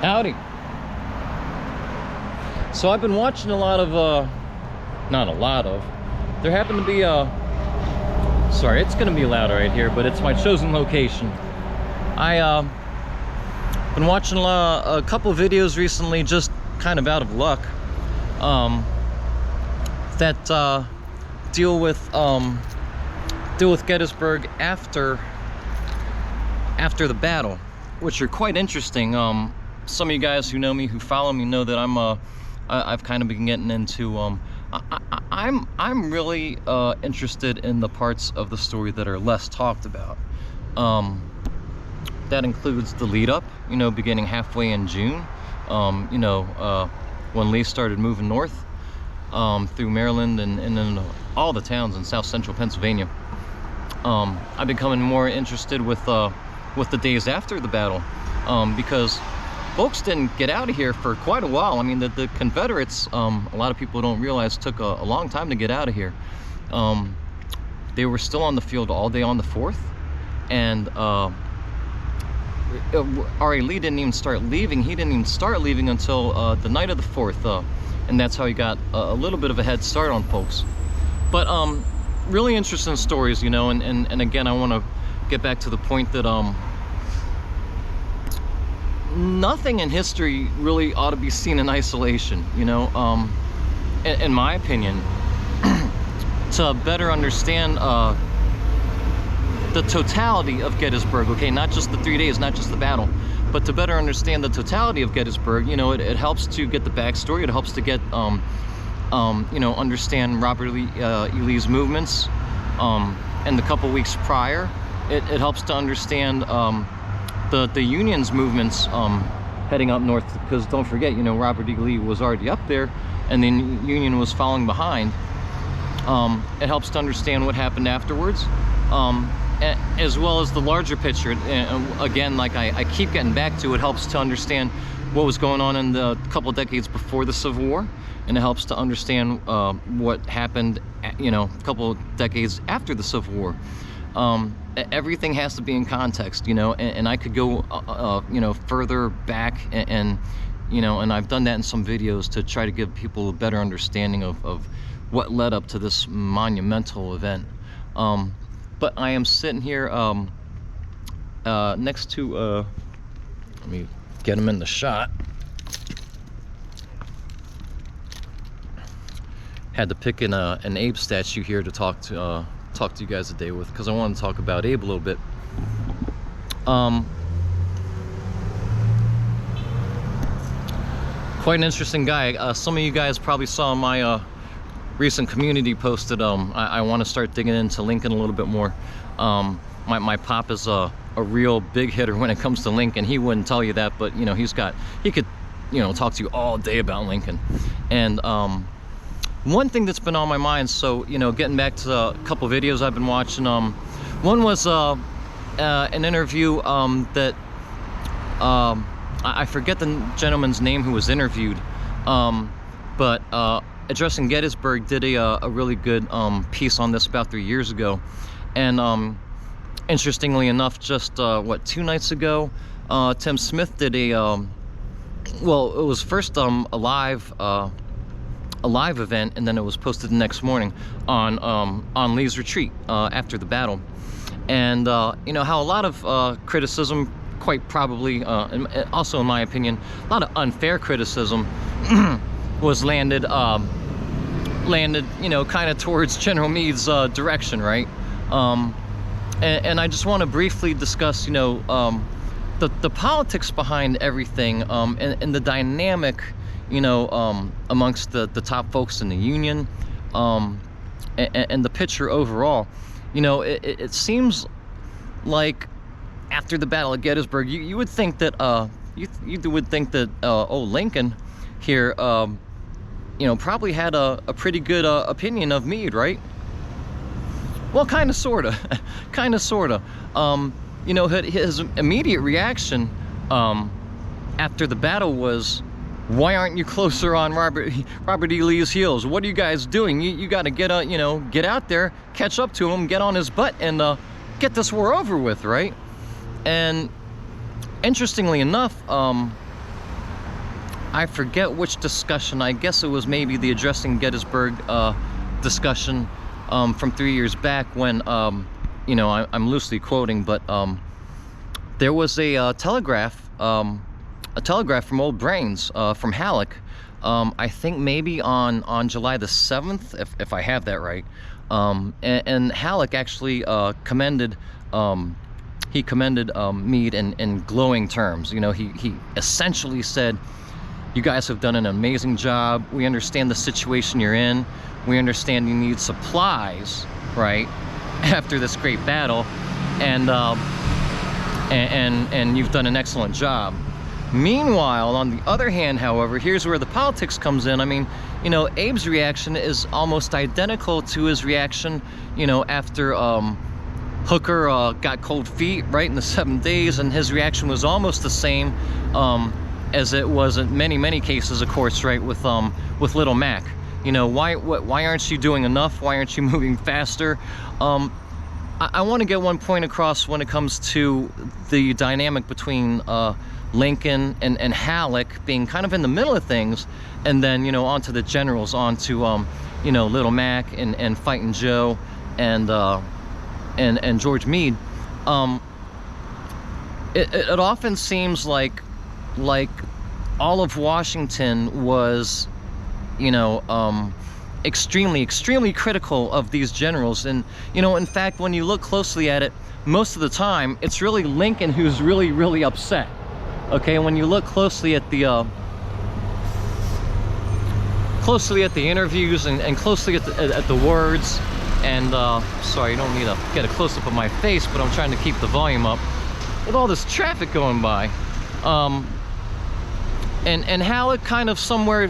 Howdy. So I've been watching a lot of, not a lot of, there happened to be sorry, it's gonna be loud right here, but it's my chosen location. I been watching a couple videos recently, just kind of out of luck, that deal with Gettysburg after the battle, which are quite interesting. Some of you guys who know me, who follow me, know that I've kind of been getting into I'm really interested in the parts of the story that are less talked about. That includes the lead up, you know, beginning halfway in June, you know, when Lee started moving north through Maryland and then all the towns in south central Pennsylvania. I've becoming more interested with the days after the battle, because folks didn't get out of here for quite a while. I mean, the Confederates, a lot of people don't realize, took a long time to get out of here. They were still on the field all day on the 4th, and R.A. Lee didn't even start leaving. He didn't even start leaving until the night of the 4th, and that's how he got a little bit of a head start on folks. But really interesting stories, you know, and again, I want to get back to the point that nothing in history really ought to be seen in isolation, you know. In my opinion, to better understand the totality of Gettysburg, okay, not just the 3 days, not just the battle, but to better understand the totality of Gettysburg, you know, it helps to get the backstory. It helps to get you know, understand Robert E. Lee's movements and the couple weeks prior. It helps to understand the Union's movements heading up north, because don't forget, you know, Robert E. Lee was already up there and then Union was following behind. It helps to understand what happened afterwards, as well as the larger picture. Again, like I keep getting back to, it helps to understand what was going on in the couple decades before the Civil War, and it helps to understand what happened, you know, a couple decades after the Civil War. Everything has to be in context, you know, and I could go, you know, further back, and you know, and I've done that in some videos to try to give people a better understanding of what led up to this monumental event. But I am sitting here next to, let me get him in the shot. Had to pick an Abe statue here to talk to you guys today with, because I want to talk about Abe a little bit. Quite an interesting guy. Some of you guys probably saw my recent community post that I want to start digging into Lincoln a little bit more. My pop is a real big hitter when it comes to Lincoln. He wouldn't tell you that, but you know, he could, you know, talk to you all day about Lincoln. And one thing that's been on my mind, so, you know, getting back to a couple videos I've been watching, one was an interview that I forget the gentleman's name who was interviewed, but Addressing Gettysburg did a really good piece on this about 3 years ago. And interestingly enough, just what, 2 nights ago, Tim Smith did well, it was first a live event, and then it was posted the next morning on Lee's retreat after the battle. And you know how a lot of criticism, quite probably, and also in my opinion, a lot of unfair criticism was landed, you know, kind of towards General Meade's direction, right? And I just want to briefly discuss, you know, the politics behind everything, and the dynamic, you know, amongst the top folks in the Union, and the picture overall. You know, it seems like after the Battle of Gettysburg, you would think that you would think that Lincoln here, you know, probably had a pretty good opinion of Meade, right? Well, kind of, sort of, kind of, sort of. You know, his immediate reaction after the battle was, why aren't you closer on Robert E. Lee's heels? What are you guys doing? You got to get you know, get out there, catch up to him, get on his butt, and get this war over with, right? And interestingly enough, I forget which discussion. I guess it was maybe the Addressing Gettysburg discussion from 3 years back when, you know, I'm loosely quoting, but there was a telegraph from Old Brains from Halleck. I think maybe on July the 7th, if I have that right. And Halleck actually commended Meade in glowing terms. You know, he essentially said, "You guys have done an amazing job. We understand the situation you're in. We understand you need supplies, right, after this great battle, and you've done an excellent job." Meanwhile, on the other hand, however, here's where the politics comes in. I mean, you know, Abe's reaction is almost identical to his reaction, you know, after Hooker got cold feet, right, in the 7 days, and his reaction was almost the same as it was in many cases, of course, right, with Little Mac. You know, why aren't you doing enough? Why aren't you moving faster? I want to get one point across when it comes to the dynamic between Lincoln and Halleck being kind of in the middle of things, and then, you know, onto the generals, onto you know, Little Mac and Fighting Joe and George Meade. It often seems like all of Washington was, you know, extremely critical of these generals. And, you know, in fact, when you look closely at it, most of the time it's really Lincoln who's really upset. Okay, when you look closely at the interviews and closely at the words, and sorry, you don't need to get a close-up of my face, but I'm trying to keep the volume up with all this traffic going by. And Halleck kind of somewhere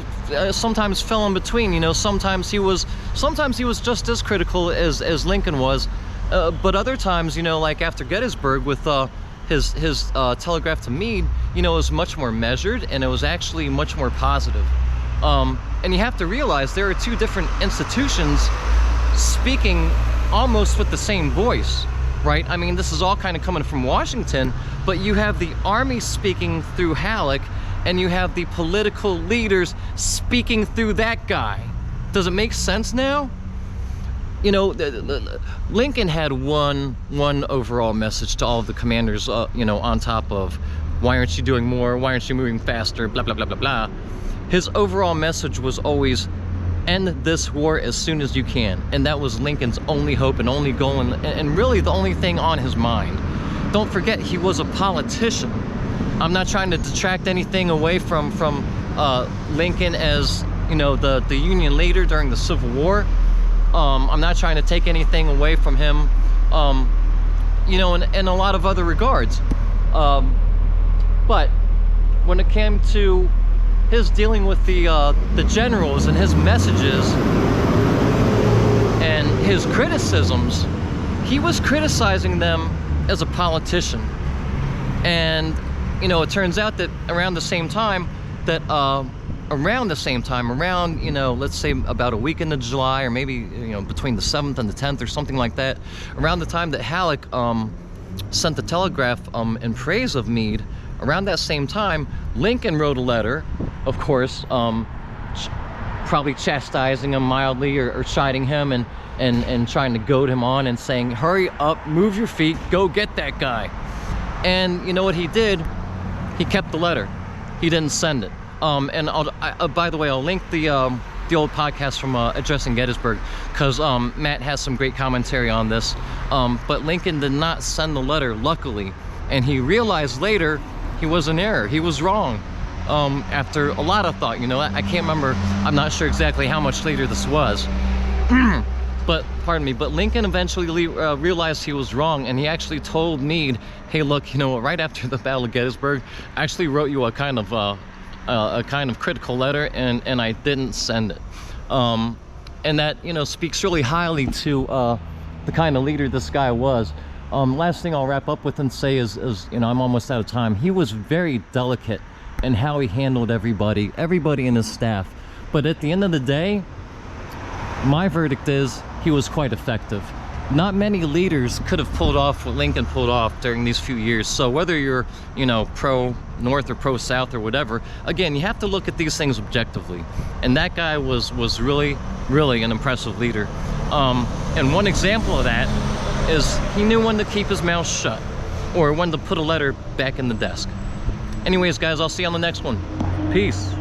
sometimes fell in between. You know, sometimes he was just as critical as Lincoln was, but other times, you know, like after Gettysburg with his telegraph to Meade, you know, it was much more measured, and it was actually much more positive. And you have to realize there are two different institutions speaking almost with the same voice, right? I mean, this is all kind of coming from Washington, but you have the Army speaking through Halleck, and you have the political leaders speaking through that guy. Does it make sense now? You know, Lincoln had one overall message to all of the commanders, you know, on top of, why aren't you doing more? Why aren't you moving faster? Blah, blah, blah, blah, blah. His overall message was always, end this war as soon as you can. And that was Lincoln's only hope and only goal, and really the only thing on his mind. Don't forget, he was a politician. I'm not trying to detract anything away from Lincoln as, you know, the Union leader during the Civil War. I'm not trying to take anything away from him, you know, in a lot of other regards. But when it came to his dealing with the generals and his messages and his criticisms, he was criticizing them as a politician. And, you know, it turns out that around the same time, around, you know, let's say about a week into July, or maybe, you know, between the 7th and the 10th or something like that, around the time that Halleck sent the telegraph in praise of Meade, around that same time, Lincoln wrote a letter, of course, probably chastising him mildly or chiding him and trying to goad him on and saying, hurry up, move your feet, go get that guy. And you know what he did? He kept the letter. He didn't send it. And by the way, I'll link the old podcast from Addressing Gettysburg, because Matt has some great commentary on this. But Lincoln did not send the letter, luckily, and he realized later he was in error. He was wrong. After a lot of thought, you know, I can't remember. I'm not sure exactly how much later this was. But pardon me. But Lincoln eventually realized he was wrong, and he actually told Meade, "Hey, look, you know, right after the Battle of Gettysburg, I actually wrote you a kind of critical letter, and I didn't send it." And that, you know, speaks really highly to the kind of leader this guy was. Last thing I'll wrap up with and say is, you know, I'm almost out of time. He was very delicate in how he handled everybody in his staff. But at the end of the day, my verdict is he was quite effective. not many leaders could have pulled off what Lincoln pulled off during these few years. So whether you're, you know, pro-North or pro-South or whatever, again, you have to look at these things objectively. And that guy was really, really an impressive leader. And one example of that is he knew when to keep his mouth shut or when to put a letter back in the desk. Anyways, guys, I'll see you on the next one. Peace.